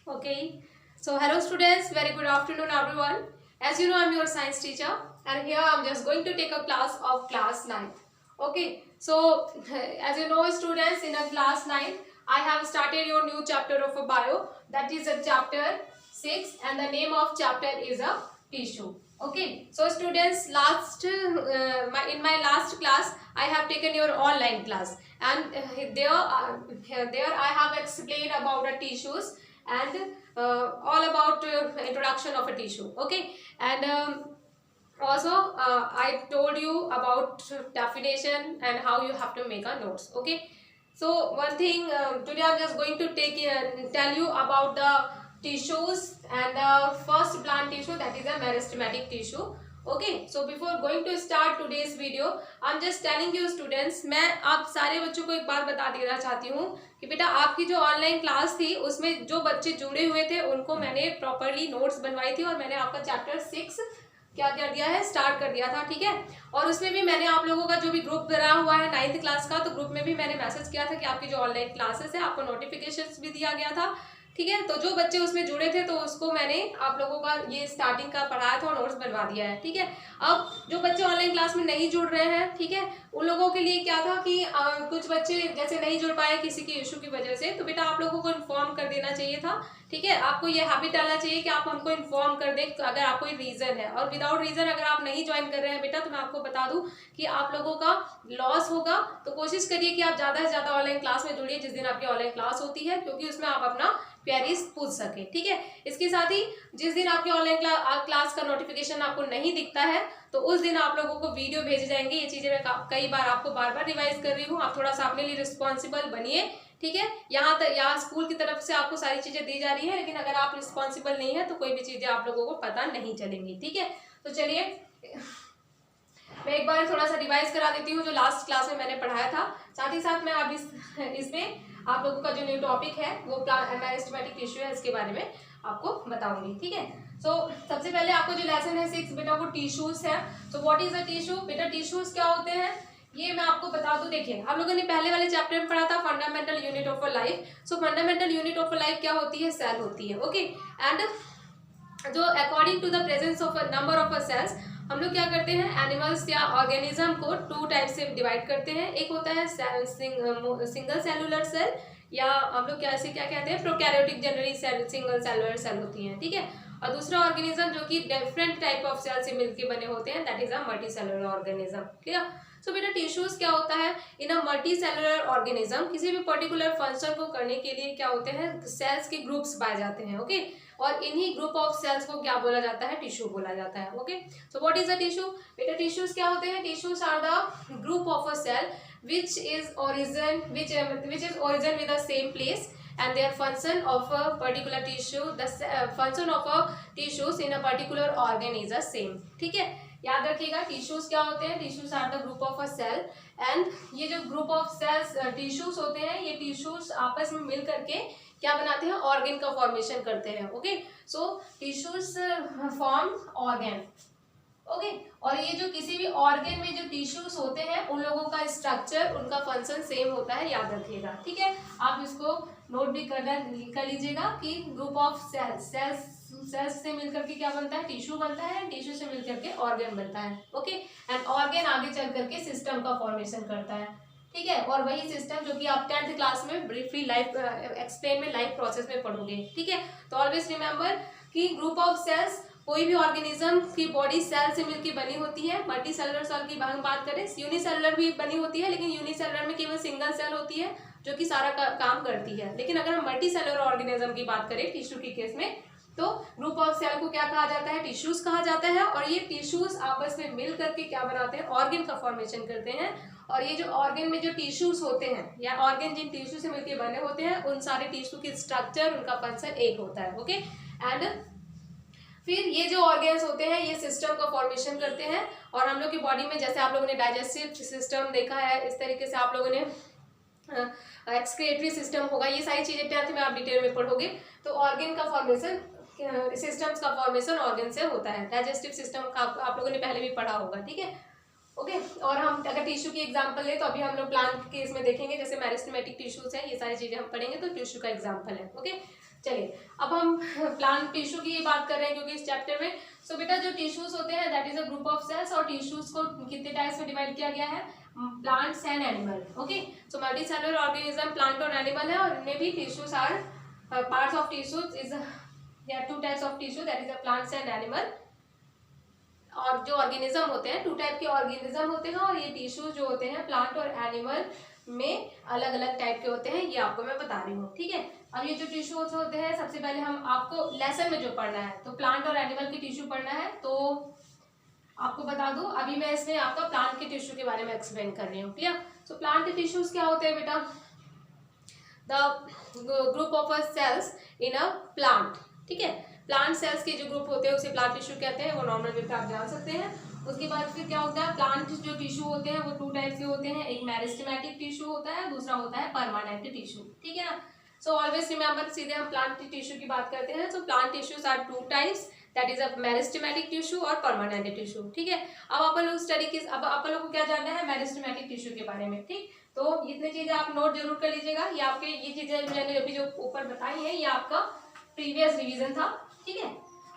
Okay, so hello students, very good afternoon everyone. As you know, I'm your science teacher and here I'm just going to take a class of class 9th. Okay, so as you know students, in a class 9th, I have started your new chapter of a bio, that is a chapter 6 and the name of chapter is a tissue. Okay, so students, in my last class, I have taken your online class and there I have explained about the tissues and all about introduction of a tissue. Okay, and also I told you about definition and how you have to make a notes. Okay, so one thing, today I'm just going to tell you about the tissues and the first plant tissue, that is a meristematic tissue. Okay, so before going to start today's video I am just telling you students, मैं आप सारे बच्चों को एक बात बता देना चाहती हूँ कि बेटा आपकी जो ऑनलाइन क्लास थी उसमें जो बच्चे जुड़े हुए थे उनको मैंने प्रॉपरली नोट्स बनवाई थी और मैंने आपका चैप्टर 6 क्या कर दिया है, स्टार्ट कर दिया था। ठीक है, और उसमें भी मैंने आप लोगों का जो भी ग्रुप बना हुआ है 9th क्लास का, तो ग्रुप में भी मैंने मैसेज किया था कि आपकी जो ऑनलाइन क्लासेस है आपको नोटिफिकेशंस भी दिया गया था। ठीक है, तो जो बच्चे उसमें जुड़े थे तो उसको मैंने आप लोगों का ये स्टार्टिंग का पढ़ाया था और नोट्स बनवा दिया है। ठीक है, अब जो बच्चे ऑनलाइन क्लास में नहीं जुड़ रहे हैं, ठीक है, उन लोगों के लिए क्या था कि कुछ बच्चे जैसे नहीं जुड़ पाए किसी की इशू की वजह से, तो बेटा आप लोगों को इन्फॉर्म कर देना चाहिए था। ठीक है, आपको ये हैबिट डालना चाहिए कि आप हमको इन्फॉर्म कर दें अगर आपको रीजन है, और विदाउट रीजन अगर आप नहीं ज्वाइन कर रहे हैं बेटा तो मैं आपको बता दूं कि आप लोगों का लॉस होगा। तो कोशिश करिए कि आप ज्यादा से ज्यादा ऑनलाइन क्लास में जुड़िए जिस दिन आपकी ऑनलाइन क्लास होती है, क्योंकि उसमें आप अपना क्वेरीज पूछ सके। ठीक है, इसके साथ ही जिस दिन आपकी ऑनलाइन क्लास का नोटिफिकेशन आपको नहीं दिखता है तो उस दिन आप लोगों को वीडियो भेजे जाएंगे। ये चीजें मैं कई बार आपको बार बार रिवाइज कर रही हूँ, आप थोड़ा सा अपने लिए रिस्पॉन्सिबल बनिए। ठीक है, यहाँ स्कूल की तरफ से आपको सारी चीजें दी जा रही है, लेकिन अगर आप रिस्पॉन्सिबल नहीं है तो कोई भी चीजें आप लोगों को पता नहीं चलेंगी। ठीक है, तो चलिए मैं एक बार थोड़ा सा रिवाइज करा देती हूँ जो लास्ट क्लास में मैंने पढ़ाया था। साथ ही साथ मैं अब इसमें आप लोगों का जो न्यू टॉपिक है वो मेरिस्टेमेटिक टिश्यू है, इसके बारे में आपको बताऊंगी। ठीक है, सो सबसे पहले आपको जो लेसन है 6 बेटा वो टिश्यूज है। सो व्हाट इज अ टिश्यू? बेटा टिश्यूज क्या होते हैं ये मैं आपको बता दूं। देखिए, हम लोगों ने पहले वाले चैप्टर में पढ़ा था fundamental unit of a life. So fundamental unit of a life क्या होती है? सेल होती है। ओके, एंड जो according to the presence of number of a cells हम लोग क्या करते हैं, एनिमल्स या ऑर्गेनिज्म को 2 टाइप से डिवाइड करते हैं। एक होता है सिंगल सेलुलर सेल, या हम लोग क्या कहते हैं, prokaryotic generally single cellular cell होती हैं। ठीक है, और दूसरा ऑर्गेनिज्म जो कि डिफरेंट टाइप ऑफ सेल से मिलकर बने होते हैं, that is a multi cellular organism. Clear? So बेटा टिश्यूज क्या होता है? In a multi cellular organism किसी भी पर्टिकुलर फंक्शन को करने के लिए क्या होते हैं, सेल्स के ग्रुप्स पाए जाते हैं। ओके, और इन्हीं ग्रुप ऑफ सेल्स को क्या बोला जाता है? टिश्यू बोला जाता है। Okay, so what is a tissue? बेटा टिश्यूज क्या होते हैं? Tissues are the group of a cell which is origin with the same place, and their function of a particular tissue, the function of a tissues in a particular organ is the same. ठीक है, याद रखिएगा tissues क्या होते हैं? Tissues are the group of a cell, and ये जो group of sales tissues होते हैं, ये टिश्यूज आपस में मिल करके क्या बनाते हैं? ऑर्गन का फॉर्मेशन करते हैं। ओके, सो टिश्यूज फॉर्म ऑर्गन। ओके, और ये जो किसी भी ऑर्गन में जो टिश्यूज होते हैं उन लोगों का स्ट्रक्चर, उनका फंक्शन सेम होता है, याद रखिएगा। ठीक है, आप इसको नोट भी कर लीजिएगा कि ग्रुप ऑफ सेल्स से मिलकर के क्या बनता है? टिश्यू बनता है, टिश्यू से मिलकर के ऑर्गन बनता है। ओके, एंड ऑर्गन आगे चल करके सिस्टम का फॉर्मेशन करता है। ठीक है, और वही सिस्टम जो कि आप 10th क्लास में ब्रीफली लाइफ एक्सप्लेन में लाइफ प्रोसेस में पढ़ोगे। ठीक है, तो ऑलवेज रिमेंबर कि ग्रुप ऑफ सेल्स, कोई भी ऑर्गेनिज्म की बॉडी सेल से मिलकर बनी होती है। मल्टी सेलुलर सेल की हम बात करें, यूनिसेलुलर भी बनी होती है, लेकिन यूनिसेलुलर में केवल सिंगल सेल होती है जो कि सारा काम करती है। लेकिन अगर हम मल्टी सेलुलर ऑर्गेनिज्म की बात करें टिश्यू के केस में, तो ग्रुप ऑफ सेल को क्या कहा जाता है? टिश्यूज कहा जाता है, और ये टिश्यूज आपस में मिल करके क्या बनाते हैं? ऑर्गन का फॉर्मेशन करते हैं। और ये जो ऑर्गन में जो टिश्यूज होते हैं या ऑर्गन जिन टिश्यू से मिलकर बने होते हैं, उन सारे टिश्यू की स्ट्रक्चर, उनका फंक्शन एक होता है। ओके, एंड फिर ये जो ऑर्गन्स होते हैं ये सिस्टम का फॉर्मेशन करते हैं। और हम लोग की बॉडी में जैसे आप लोगों ने डाइजेस्टिव सिस्टम देखा है, इस तरीके से आप लोगों ने एक्सक्रिएटरी सिस्टम होगा, ये सारी चीजें 10th में आप डिटेल में पढ़ोगे। तो ऑर्गन का फॉर्मेशन, सिस्टम्स का फॉर्मेशन ऑर्गन से होता है। डाइजेस्टिव सिस्टम का आप लोगों ने पहले भी पढ़ा होगा। ठीक है, ओके, और हम अगर टिश्यू की एग्जांपल ले तो अभी हम लोग प्लांट केस में देखेंगे, जैसे मेरिस्टेमेटिक टिश्यूज है, ये सारी चीजें हम पढ़ेंगे तो टिश्यू का एग्जांपल है। ओके, चलिए अब हम प्लांट टिश्यू की बात कर रहे हैं क्योंकि इस चैप्टर में। सो बेटा जो टिश्यूज होते हैं that is a group of cells, और टिश्यूज को कितने टाइप्स में डिवाइड किया गया है, plants and animal. Okay, so multi cellular organism plant और एनिमल है, और इनमें भी tissues are parts of tissues is there are 2 types of tissue that is a plants and animal. और जो ऑर्गेनिज्म होते हैं 2 टाइप के ऑर्गेनिज्म होते हैं, और ये टिश्यूज जो होते हैं प्लांट और एनिमल में अलग अलग टाइप के होते हैं, ये आपको मैं बता रही हूँ। ठीक है, अब ये जो टिश्यूज होते हैं सबसे पहले हम आपको लेसन में जो पढ़ना है तो प्लांट और एनिमल की टिश्यू पढ़ना है। तो आपको बता दूं अभी मैं इसमें आपका प्लांट के टिश्यू के बारे में एक्सप्लेन कर रही हूँ। क्लियर? सो प्लांट के टिश्यूज क्या होते हैं बेटा, the group of cells in a plant. ठीक है, प्लांट सेल्स के जो ग्रुप होते हैं उसे प्लांट टिश्यू कहते हैं, वो नॉर्मल वे पे आप जान सकते हैं। उसके बाद फिर क्या होता है, प्लांट जो टिश्यू होते हैं वो 2 टाइप के होते हैं, एक मेरिस्टेमेटिक टिश्यू होता है, दूसरा होता है परमानेंट टिश्यू। ठीक है ना? सो ऑलवेज रिमेंबर, सीधे हम प्लांट टिश्यू की बात करते हैं। So plant tissues are 2 types, that is a meristematic tissue और परमानेंट टिश्यू। ठीक है, अब अपन लोग स्टडी की, अब अपन लोग को क्या जानना है, मेरिस्टेमेटिक टिश्यू के बारे में। ठीक, तो इतनी चीजें आप नोट जरूर कर लीजिएगा, ये आपके ये चीजें मैंने अभी जो ऊपर बताई है ये आपका प्रीवियस रिवीजन था। ठीक है,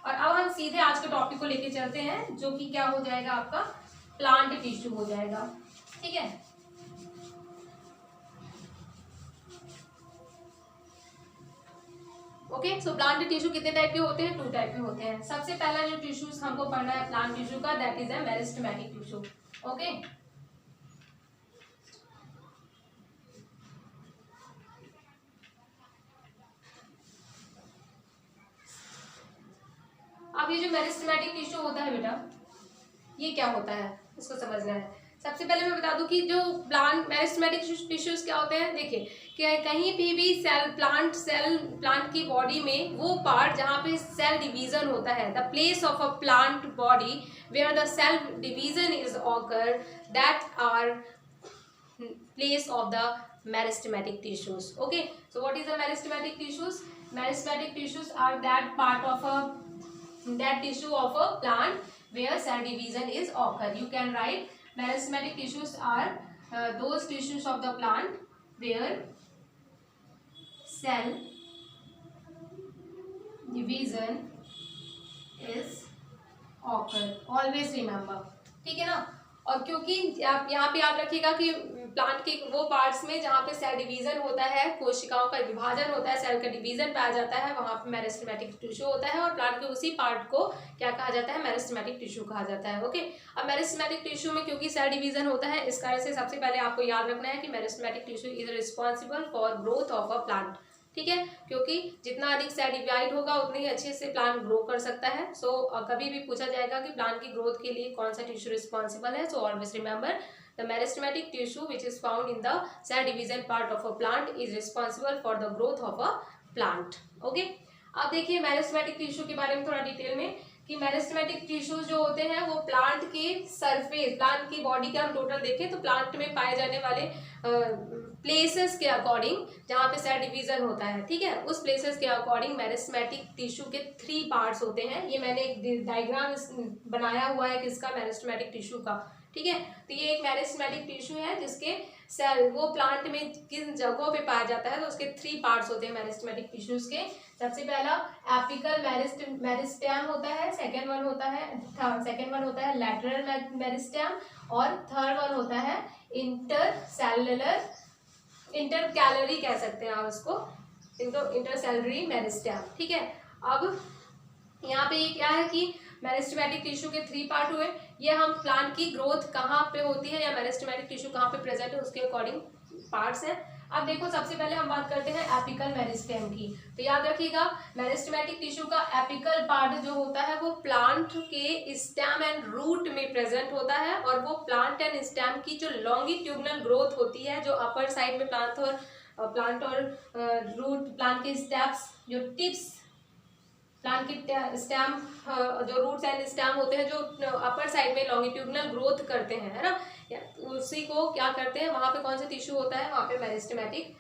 और अब हम सीधे आज के टॉपिक को लेके चलते हैं जो कि क्या हो जाएगा, आपका प्लांट टिश्यू हो जाएगा। ठीक है, ओके। सो प्लांट टिश्यू कितने टाइप के होते हैं, 2 टाइप के होते हैं। सबसे पहला जो टिश्यूज हमको पढ़ना है प्लांट टिश्यू का, that is a meristematic tissue. Okay, अब ये जो मेरिस्टेमेटिक टिश्यू होता है बेटा, ये क्या होता है इसको समझना है। सबसे पहले मैं बता दूं कि जो प्लांट मेरिस्टेमेटिक टिश्यूज क्या होते हैं, देखिए कि कहीं भी सेल प्लांट की बॉडी में वो पार्ट जहाँ पे सेल डिवीजन होता है, the place of a plant body where the cell division is occur, that are place of the meristematic tissues. Okay, so what is the meristematic tissues? Meristematic tissues are that part of that tissue of a plant where cell division is occur. You can write meristematic tissues are those tissues of the plant where cell division is occur. Always remember. ठीक है ना? और क्योंकि आप यहाँ पे याद रखिएगा कि प्लांट के वो पार्ट्स में जहाँ पे सेल डिवीजन होता है, कोशिकाओं का विभाजन होता है, सेल का डिवीजन पाया जाता है, वहाँ पे मेरिस्टेमेटिक टिश्यू होता है, और प्लांट के उसी पार्ट को क्या कहा जाता है, मेरिस्टेमेटिक टिश्यू कहा जाता है। ओके, अब मेरिस्टेमेटिक टिश्यू में क्योंकि सेल डिवीजन होता है, इस कारण से सबसे पहले आपको याद रखना है कि meristematic tissue is responsible for growth of a plant. ठीक है, क्योंकि जितना अधिक सेल डिवाइड होगा उतनी ही अच्छे से प्लांट ग्रो कर सकता है। सो कभी भी पूछा जाएगा कि प्लांट की ग्रोथ के लिए कौन सा टिश्यू रिस्पॉन्सिबल है, so always remember the meristematic tissue which is found in the cell division part of a plant is responsible for the growth of a plant. Okay, अब देखिए मेरिस्टेमेटिक टिश्यू के बारे में थोड़ा डिटेल में कि meristematic tissues जो होते हैं वो प्लांट के सरफेस, प्लांट की बॉडी के हम टोटल देखें तो प्लांट में पाए जाने वाले प्लेसेस के अकॉर्डिंग जहाँ पे सेल डिवीजन होता है, ठीक है, उस प्लेसेस के अकॉर्डिंग मेरिस्टेमेटिक टिश्यू के 3 पार्ट्स होते हैं। ये मैंने एक डायग्राम बनाया हुआ है किसका, मेरिस्टेमेटिक टिश्यू का। ठीक है, तो ये एक मेरिस्टेमेटिक टिश्यू है जिसके सेल वो प्लांट में किन जगहों पे पाया जाता है, तो उसके 3 पार्ट्स होते हैं मेरिस्टेमेटिक टिश्यूज के। सबसे पहला एपिकल मेरिस्टेम होता है, सेकेंड वन होता है लैटरल मेरिस्टेम, और थर्ड वन होता है इंटरकैलरी कह सकते हैं आप उसको, इंटरसेलुलरी मेरिस्टेम। ठीक है, अब यहाँ पे ये क्या है कि मेरिस्टेमेटिक टिश्यू के 3 पार्ट हुए, ये हम प्लांट की ग्रोथ कहाँ पे होती है या मेरिस्टेमेटिक टिश्यू कहाँ पे प्रेजेंट है उसके अकॉर्डिंग पार्ट्स हैं। अब देखो सबसे पहले हम बात करते हैं एपिकल मेरिस्टेम की। तो याद रखिएगा मेरिस्टेमेटिक टिश्यू का एपिकल पार्ट जो होता है वो प्लांट के स्टेम एंड रूट में प्रेजेंट होता है, और वो प्लांट एंड स्टेम की जो लॉन्गिट्यूडनल ग्रोथ होती है, जो अपर साइड में प्लांट और रूट, प्लांट के स्टेप्स, जो टिप्स प्लांट के स्टेम, जो रूट्स एंड स्टेम होते हैं जो अपर साइड में लॉन्गिट्यूडनल ग्रोथ करते हैं, है ना, उसी को क्या करते हैं, वहाँ पे कौन सा टिश्यू होता है, वहाँ पे मेरिस्टेमेटिक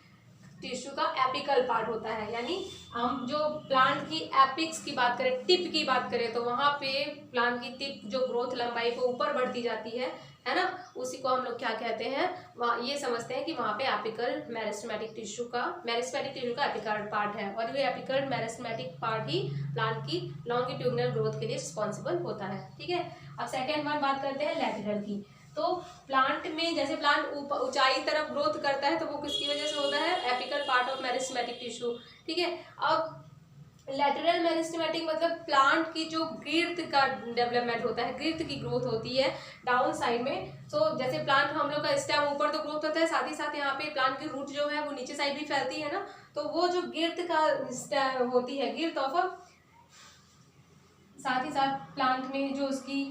टिश्यू का एपिकल पार्ट होता है। यानी हम जो प्लांट की एपिक्स की बात करें, टिप की बात करें, तो वहाँ पे प्लांट की टिप जो ग्रोथ लंबाई को ऊपर बढ़ती जाती है, है ना, उसी को हम लोग क्या कहते हैं, वहाँ ये समझते हैं कि वहाँ पे एपिकल मेरिस्टेमेटिक टिश्यू का एपिकल पार्ट है, और ये एपिकल मेरिस्टेमेटिक पार्ट ही प्लांट की लॉन्गिट्यूडिनल ग्रोथ के लिए रिस्पॉन्सिबल होता है। ठीक है, अब सेकेंड वन बात करते हैं लैटरल की। तो प्लांट में जैसे प्लांट ऊंचाई तरफ ग्रोथ करता है तो वो किसकी वजह से होता है, apical part of meristematic tissue. ठीक है, अब लैटरल मेरिस्टेमेटिक मतलब प्लांट की जो गिर्द का डेवलपमेंट होता है, गिर्द की ग्रोथ होती है डाउन साइड में। तो जैसे प्लांट हम लोग का स्टेम ऊपर तो ग्रोथ होता है, साथ ही साथ यहाँ पे प्लांट की रूट जो है वो नीचे साइड भी फैलती है ना, तो वो जो गिर्द का स्टेम होती है, गिर्द ऑफ साथ ही साथ प्लांट में जो उसकी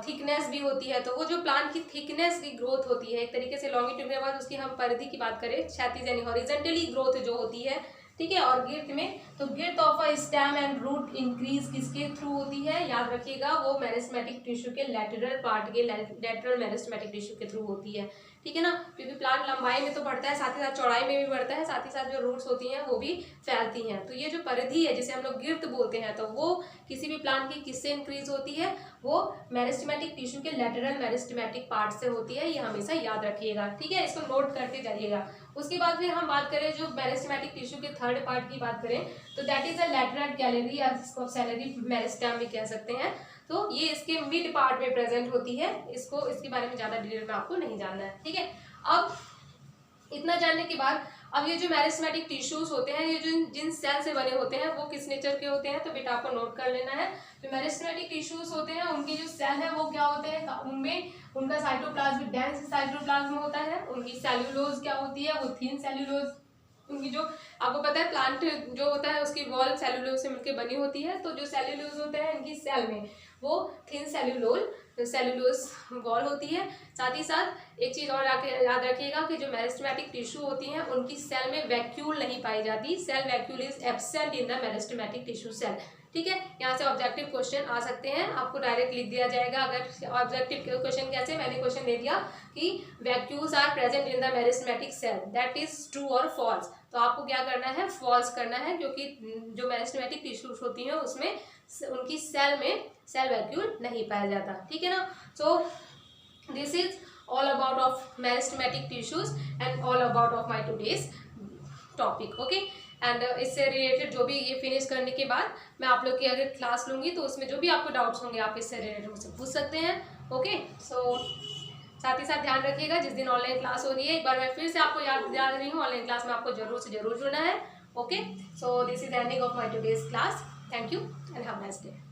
थिकनेस भी होती है, तो वो जो प्लांट की थिकनेस की ग्रोथ होती है एक तरीके से लॉन्गिट्यूड के बाद उसकी हम परिधि की बात करें, क्षैतिज यानी हॉरिजॉन्टली ग्रोथ जो होती है। ठीक है, और गिर्द में तो girth of a stem and root increase किसके थ्रू होती है, याद रखिएगा वो मेरिस्टेमेटिक टिश्यू के लैटरल पार्ट के लैटरल मेरिस्टेमेटिक टिश्यू के थ्रू होती है। ठीक है ना, क्योंकि प्लांट लंबाई में तो बढ़ता है, साथ ही साथ चौड़ाई में भी बढ़ता है, साथ ही साथ जो रूट्स होती हैं वो भी फैलती हैं। तो ये जो परिधि है जिसे हम लोग गिर्द बोलते हैं, तो वो किसी भी प्लांट की किससे इंक्रीज होती है, वो मेरिस्टेमेटिक टिश्यू के लैटरल मेरिस्टेमेटिक पार्ट से होती है, ये हमेशा याद रखिएगा। ठीक है, इसको नोट करते जाइएगा। उसके बाद फिर हम बात करें जो मेरिस्टेमेटिक टिश्यू के थर्ड पार्ट की बात करें तो that is a lateral gallery या इसको सैलरी मेरिस्टेम भी कह सकते हैं। तो ये इसके मिड पार्ट में प्रेजेंट होती है, इसको इसके बारे में ज्यादा डिटेल में आपको नहीं जानना है। ठीक है, अब इतना जानने के बाद अब ये जो मेरिस्टेमेटिक टिश्यूज होते हैं, ये जो जिन सेल से बने होते हैं वो किस नेचर के होते हैं, तो बेटा आपको नोट कर लेना है। जो मेरिस्टेमेटिक टिश्यूज होते हैं उनकी जो सेल है वो क्या होते हैं, उनमें उनका साइटोप्लाज्म डेंस साइटोप्लाज्म होता है, उनकी सेल्यूलोज क्या होती है, वो थिन सेल्यूलोज, उनकी जो आपको पता है प्लांट जो होता है उसकी वॉल सेल्यूलोज से मिलकर बनी होती है, तो जो सेल्यूलोज होते हैं इनकी सेल में वो थिन सेल्यूलोज वॉल होती है। साथ ही साथ एक चीज और याद रखिएगा कि जो मेरिस्टेमेटिक टिश्यू होती हैं उनकी सेल में वैक्यूल नहीं पाई जाती, cell vacuole is absent in the meristematic tissue cell. ठीक है, यहाँ से ऑब्जेक्टिव क्वेश्चन आ सकते हैं, आपको डायरेक्ट लिख दिया जाएगा। अगर ऑब्जेक्टिव क्वेश्चन कैसे, मैंने क्वेश्चन दे दिया कि vacuoles are present in the meristematic cell, that is true और फॉल्स, तो आपको क्या करना है, फॉल्स करना है, क्योंकि जो मेरिस्टेमेटिक टिश्यूज होती हैं उसमें उनकी सेल में सेल वैक्यूल नहीं पाया जाता। ठीक है ना, so this is all about of meristematic tissues and all about of my today's topic. Okay, and इससे रिलेटेड जो भी ये फिनिश करने के बाद मैं आप लोग की अगर क्लास लूँगी तो उसमें जो भी आपको डाउट्स होंगे आप इससे रिलेटेड मुझसे पूछ सकते हैं। ओके, सो साथ ही साथ ध्यान रखिएगा जिस दिन ऑनलाइन क्लास हो रही है, एक बार मैं फिर से आपको याद दिला रही हूँ, ऑनलाइन क्लास में आपको जरूर से जरूर जुड़ना है। Okay, so this is ending of my today's class. Thank you and have a nice day.